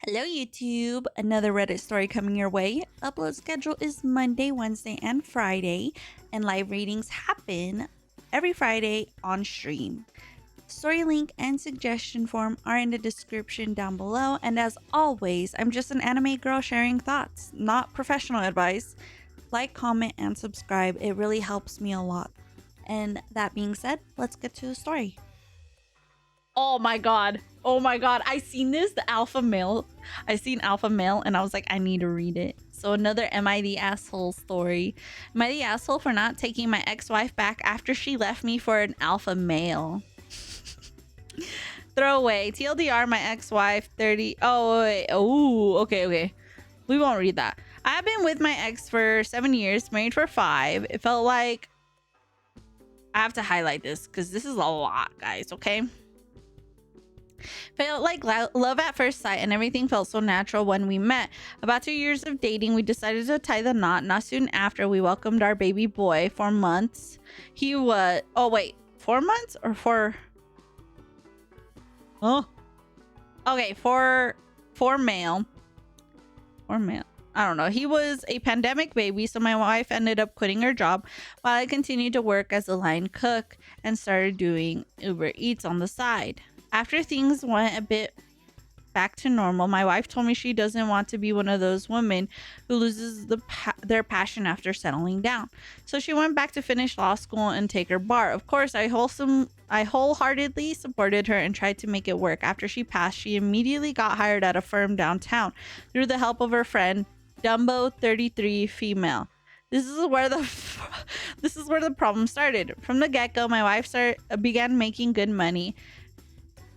Hello, YouTube. Another Reddit story coming your way. Upload schedule is Monday, Wednesday, and Friday, and live readings happen every Friday on stream. Story link and suggestion form are in the description down below. And as always, I'm just an anime girl sharing thoughts, not professional advice. Like, comment, and subscribe. It really helps me a lot. And that being said, let's get to the story. Oh my god. Oh my god. I seen this, the alpha male. I seen alpha male and I was like, I need to read it. So another Am I the Asshole story. Am I the asshole for not taking my ex-wife back after she left me for an alpha male? Throwaway. TLDR, my ex-wife, 30. Oh, wait. Oh, okay. We won't read that. I have been with my ex for 7 years, married for 5. It felt like I have to highlight this because this is a lot, guys, okay? Felt like love at first sight, and everything felt so natural when we met. About 2 years of dating, we decided to tie the knot. Not soon after, we welcomed our baby boy. 4 months. He was... Oh, wait. 4 months or 4... Oh. Okay, 4 male. 4 male. I don't know. He was a pandemic baby, so my wife ended up quitting her job while I continued to work as a line cook and started doing Uber Eats on the side. After things went a bit back to normal, my wife told me she doesn't want to be one of those women who loses their passion after settling down. So she went back to finish law school and take her bar. Of course, I wholeheartedly supported her and tried to make it work. After she passed, she immediately got hired at a firm downtown through the help of her friend, Dumbo 33 female. This is where the problem started. From the get-go, my wife began making good money.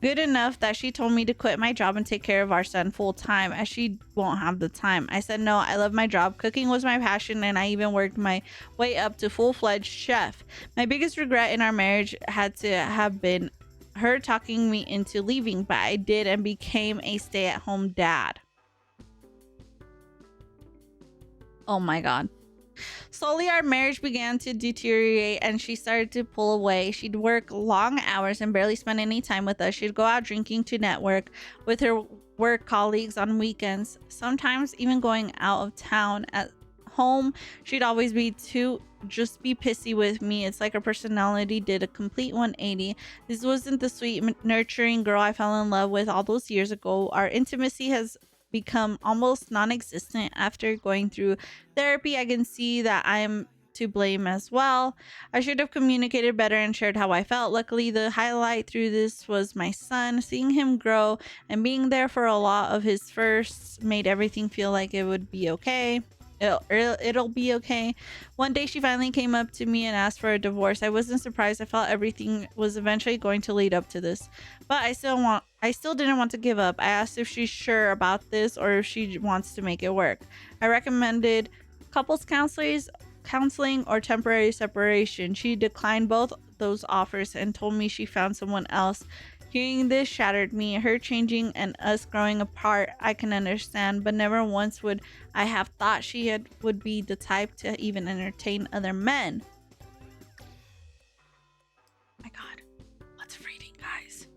Good enough that she told me to quit my job and take care of our son full time, as she won't have the time. I said no, I love my job. Cooking was my passion, and I even worked my way up to full-fledged chef. My biggest regret in our marriage had to have been her talking me into leaving, but I did and became a stay-at-home dad. Oh my god. Slowly, our marriage began to deteriorate and she started to pull away. She'd work long hours and barely spend any time with us. She'd go out drinking to network with her work colleagues on weekends, sometimes even going out of town. At home, she'd always be pissy with me. It's like her personality did a complete 180. This wasn't the sweet, nurturing girl I fell in love with all those years ago. Our intimacy has become almost non-existent. After going through therapy, I can see that I'm to blame as well. I should have communicated better and shared how I felt. Luckily, the highlight through this was my son. Seeing him grow and being there for a lot of his firsts made everything feel like it would be okay. It'll be okay. One day she finally came up to me and asked for a divorce. I wasn't surprised. I felt everything was eventually going to lead up to this, but I still didn't want to give up. I asked if she's sure about this or if she wants to make it work. I recommended couples counseling or temporary separation. She declined both those offers and told me she found someone else. Hearing this shattered me. Her changing and us growing apart, I can understand, but never once would I have thought she would be the type to even entertain other men. My god, what's reading, guys?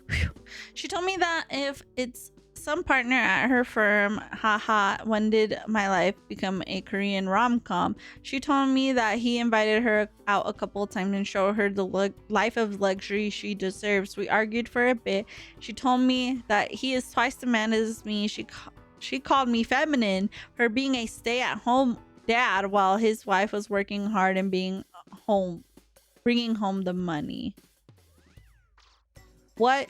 Whew. She told me that if it's some partner at her firm, haha, when did my life become a Korean rom-com? She told me that he invited her out a couple of times and showed her the life of luxury she deserves. We argued for a bit. She told me that he is twice the man as me. She called me feminine for being a stay-at-home dad while his wife was working hard and bringing home the money. What?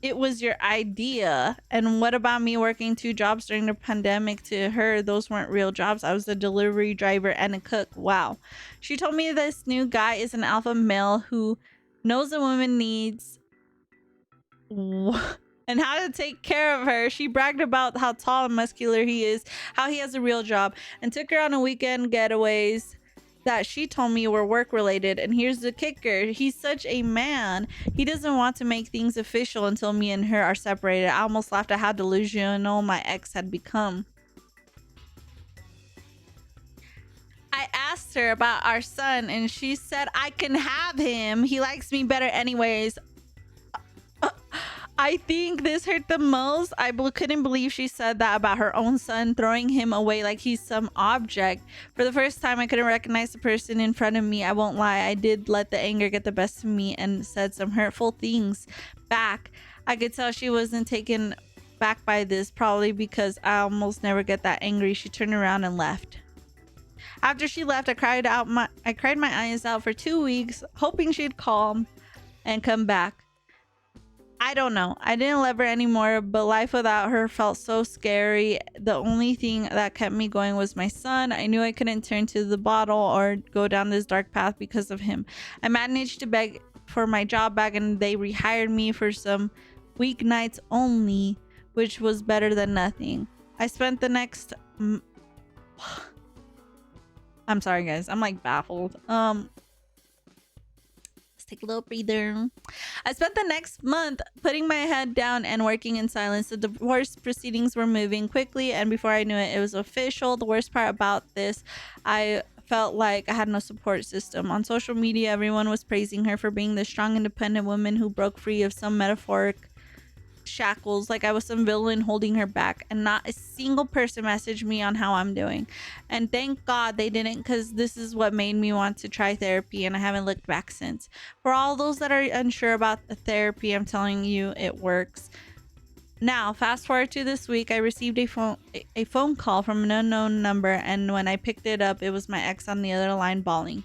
It was your idea. And what about me working 2 jobs during the pandemic? To her, those weren't real jobs. I was a delivery driver and a cook. Wow. She told me this new guy is an alpha male who knows a woman needs and how to take care of her. She bragged about how tall and muscular he is, how he has a real job, and took her on a weekend getaways that she told me were work related. And here's the kicker: he's such a man, he doesn't want to make things official until me and her are separated. I almost laughed at how delusional my ex had become. I asked her about our son and she said I can have him, he likes me better anyways. I think this hurt the most. Couldn't believe she said that about her own son, throwing him away like he's some object. For the first time, I couldn't recognize the person in front of me. I won't lie, I did let the anger get the best of me and said some hurtful things back. I could tell she wasn't taken back by this, probably because I almost never get that angry. She turned around and left. After she left, I cried my eyes out for 2 weeks, hoping she'd calm and come back. I don't know. I didn't love her anymore, but life without her felt so scary. The only thing that kept me going was my son. I knew I couldn't turn to the bottle or go down this dark path because of him. I managed to beg for my job back and they rehired me for some weeknights only, which was better than nothing. I spent the next... I'm sorry, guys. I'm like baffled. Take a little breather. I spent the next month putting my head down and working in silence. The divorce proceedings were moving quickly, and before I knew it, it was official. The worst part about this, I felt like I had no support system. On social media, everyone was praising her for being the strong, independent woman who broke free of some metaphoric shackles, like I was some villain holding her back, and not a single person messaged me on how I'm doing. And thank God they didn't, because this is what made me want to try therapy, and I haven't looked back since. For all those that are unsure about the therapy, I'm telling you, it works. Now, fast forward to this week, I received a phone call from an unknown number, and when I picked it up, it was my ex on the other line bawling.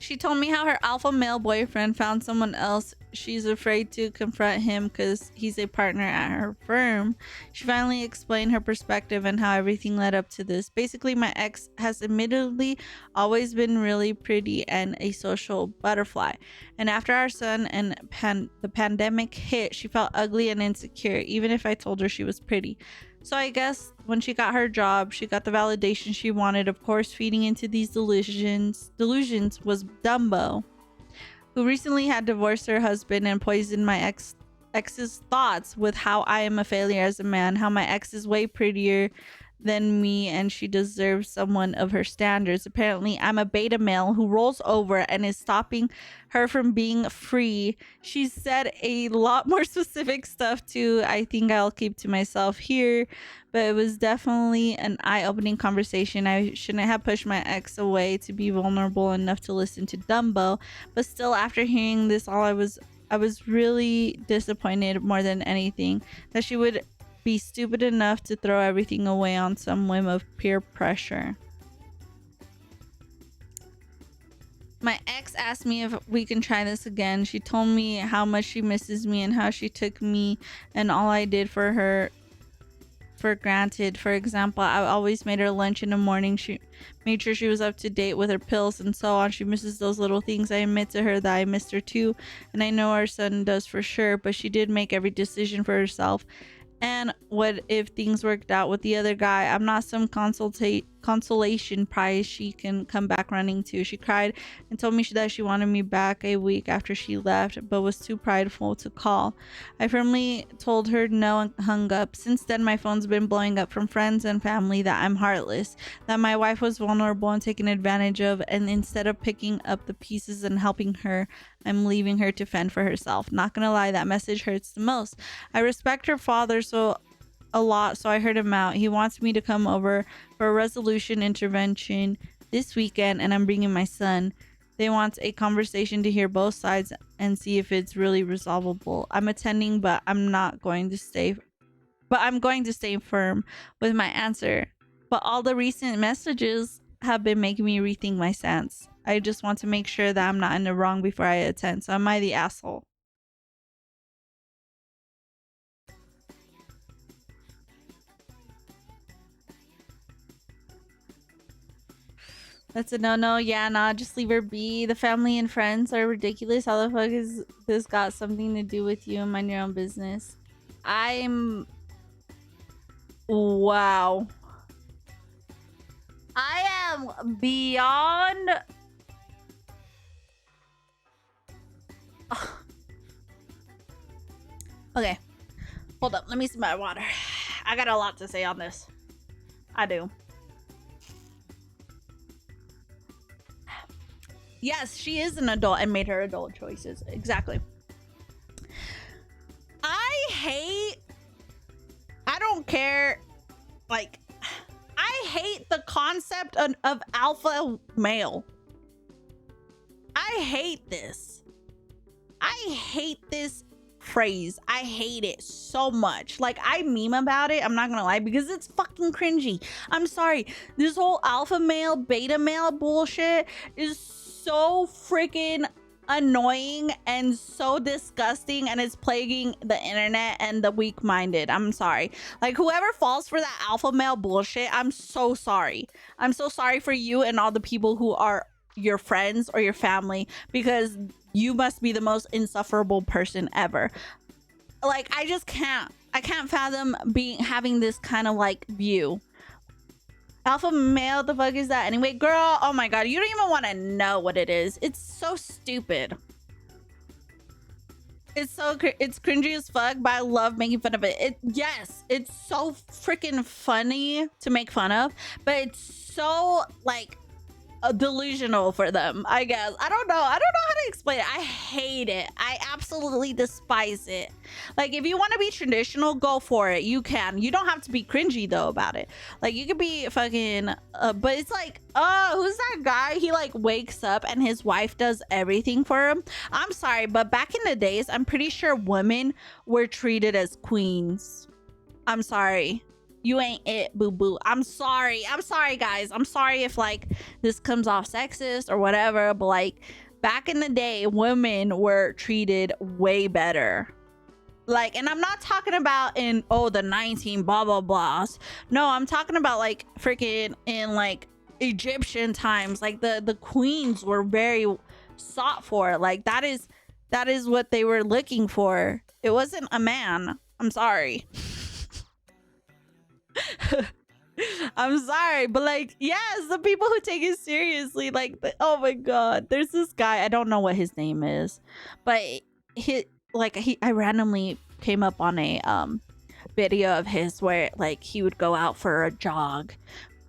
She told me how her alpha male boyfriend found someone else. She's afraid to confront him because he's a partner at her firm. She finally explained her perspective and how everything led up to this. Basically, my ex has admittedly always been really pretty and a social butterfly. And after our son and the pandemic hit, she felt ugly and insecure, even if I told her she was pretty. So I guess when she got her job, she got the validation she wanted. Of course, feeding into these delusions was Dumbo, who recently had divorced her husband and poisoned my ex's thoughts with how I am a failure as a man, how my ex is way prettier than me and she deserves someone of her standards. Apparently, I'm a beta male who rolls over and is stopping her from being free. She said a lot more specific stuff too. I think I'll keep to myself here, but it was definitely an eye-opening conversation. I shouldn't have pushed my ex away to be vulnerable enough to listen to Dumbo, but still, after hearing this all, I was really disappointed more than anything that she would be stupid enough to throw everything away on some whim of peer pressure. My ex asked me if we can try this again. She told me how much she misses me and how she took me and all I did for her for granted. For example, I always made her lunch in the morning. She made sure she was up to date with her pills and so on. She misses those little things. I admit to her that I missed her too, and I know our son does for sure, but she did make every decision for herself. And what if things worked out with the other guy? I'm not some consolation prize she can come back running to. She cried and told me that she wanted me back a week after she left, but was too prideful to call. I firmly told her no and hung up. Since then, my phone's been blowing up from friends and family that I'm heartless, that my wife was vulnerable and taken advantage of, and instead of picking up the pieces and helping her, I'm leaving her to fend for herself. Not gonna lie, that message hurts the most. I respect her father a lot, so I heard him out. He wants me to come over for a resolution intervention this weekend, and I'm bringing my son. They want a conversation to hear both sides and see if it's really resolvable. I'm attending, but I'm going to stay firm with my answer. But all the recent messages have been making me rethink my stance. I just want to make sure that I'm not in the wrong before I attend. So am I the asshole? That's a no. Yeah, nah, just leave her be. The family and friends are ridiculous. How the fuck is this got something to do with you and mind your own business? Wow. I am beyond... Okay. Hold up. Let me see my water. I got a lot to say on this. I do. Yes, she is an adult and made her adult choices. Exactly. care. Like, I hate the concept of alpha male. I hate this. I hate this phrase. I hate it so much. Like, I meme about it, I'm not gonna lie, because it's fucking cringy. I'm sorry. This whole alpha male, beta male bullshit is so freaking annoying and so disgusting, and it's plaguing the internet and the weak-minded. I'm sorry. Like, whoever falls for that alpha male bullshit, I'm so sorry. I'm so sorry for you and all the people who are your friends or your family, because you must be the most insufferable person ever. Like, I just can't. I can't fathom having this kind of like view. Alpha male, the fuck is that anyway? Girl, oh my god, you don't even want to know what it is. It's so stupid. It's cringy as fuck, but I love making fun of it. Yes, it's so freaking funny to make fun of, but it's so like delusional for them, I guess. I don't know how to explain it. I hate it. I absolutely despise it. Like, if you want to be traditional, go for it. You can. You don't have to be cringy though about it. Like, you could be fucking but it's like, oh, who's that guy? He like wakes up and his wife does everything for him. I'm sorry, but back in the days, I'm pretty sure women were treated as queens. I'm sorry. You ain't it, boo-boo. I'm sorry, guys. I'm sorry if like this comes off sexist or whatever, but like back in the day, women were treated way better. Like, and I'm not talking about in the 19 blah blah blahs. No, I'm talking about like freaking in like Egyptian times. Like the queens were very sought for. Like that is what they were looking for. It wasn't a man. I'm sorry. I'm sorry, but like, yes, the people who take it seriously, like, oh my god, there's this guy, I don't know what his name is, but I randomly came up on a video of his where like he would go out for a jog,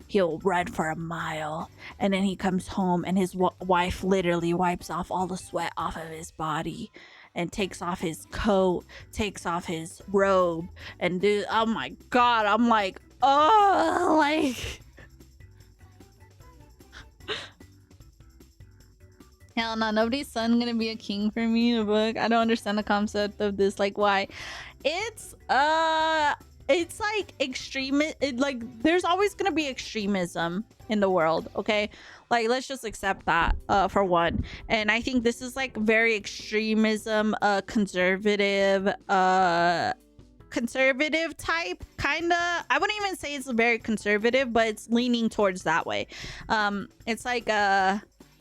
he'll run for a mile, and then he comes home and his wife literally wipes off all the sweat off of his body and takes off his coat, takes off his robe, and dude, oh my god, I'm like, oh, like hell no, nobody's son gonna be a king for me in a book. I don't understand the concept of this. Like, why? It's like like there's always gonna be extremism in the world, okay? Like, let's just accept that for one. And I think this is like very extremism, conservative type, kinda. I wouldn't even say it's very conservative, but it's leaning towards that way. It's like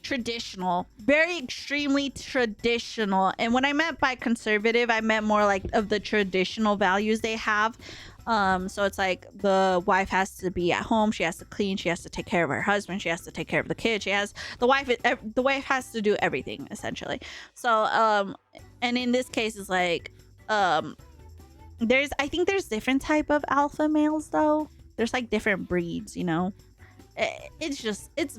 traditional, very extremely traditional. And what I meant by conservative, I meant more like of the traditional values they have. So it's like the wife has to be at home, she has to clean, she has to take care of her husband, she has to take care of the kids, the wife has to do everything essentially. So and in this case it's like I think there's different type of alpha males though. There's like different breeds, you know. It's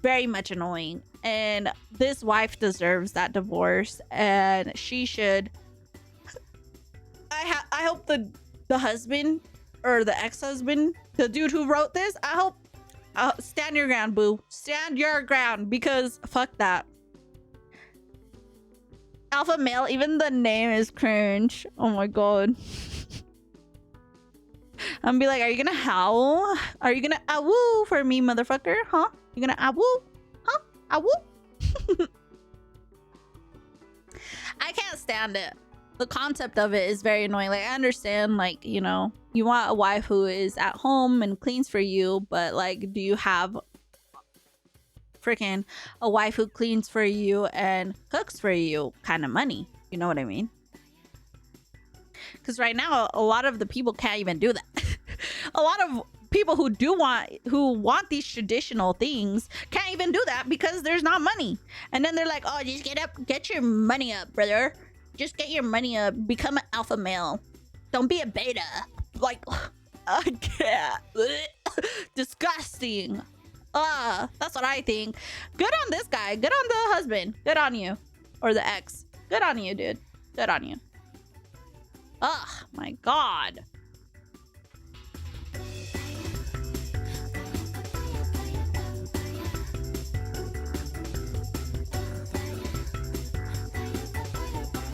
very much annoying, and this wife deserves that divorce, and she should. I hope the husband or the ex-husband, the dude who wrote this, I hope stand your ground, boo. Stand your ground, because fuck that. Alpha male, even the name is cringe. Oh my god. I'm be like, are you gonna howl? Are you gonna awoo for me, motherfucker? Huh? You gonna awoo? Huh? Awoo? I can't stand it. The concept of it is very annoying. Like, I understand, like, you know, you want a wife who is at home and cleans for you, but like, do you have freaking a wife who cleans for you and cooks for you kind of money? You know what I mean? Because right now, a lot of the people can't even do that. A lot of people who want these traditional things can't even do that because there's not money. And then they're like, oh, just get your money up, brother. Just get your money up. Become an alpha male. Don't be a beta. Like, I can't. Disgusting. That's what I think. Good on this guy. Good on the husband. Good on you. Or the ex. Good on you, dude. Good on you. Oh my god.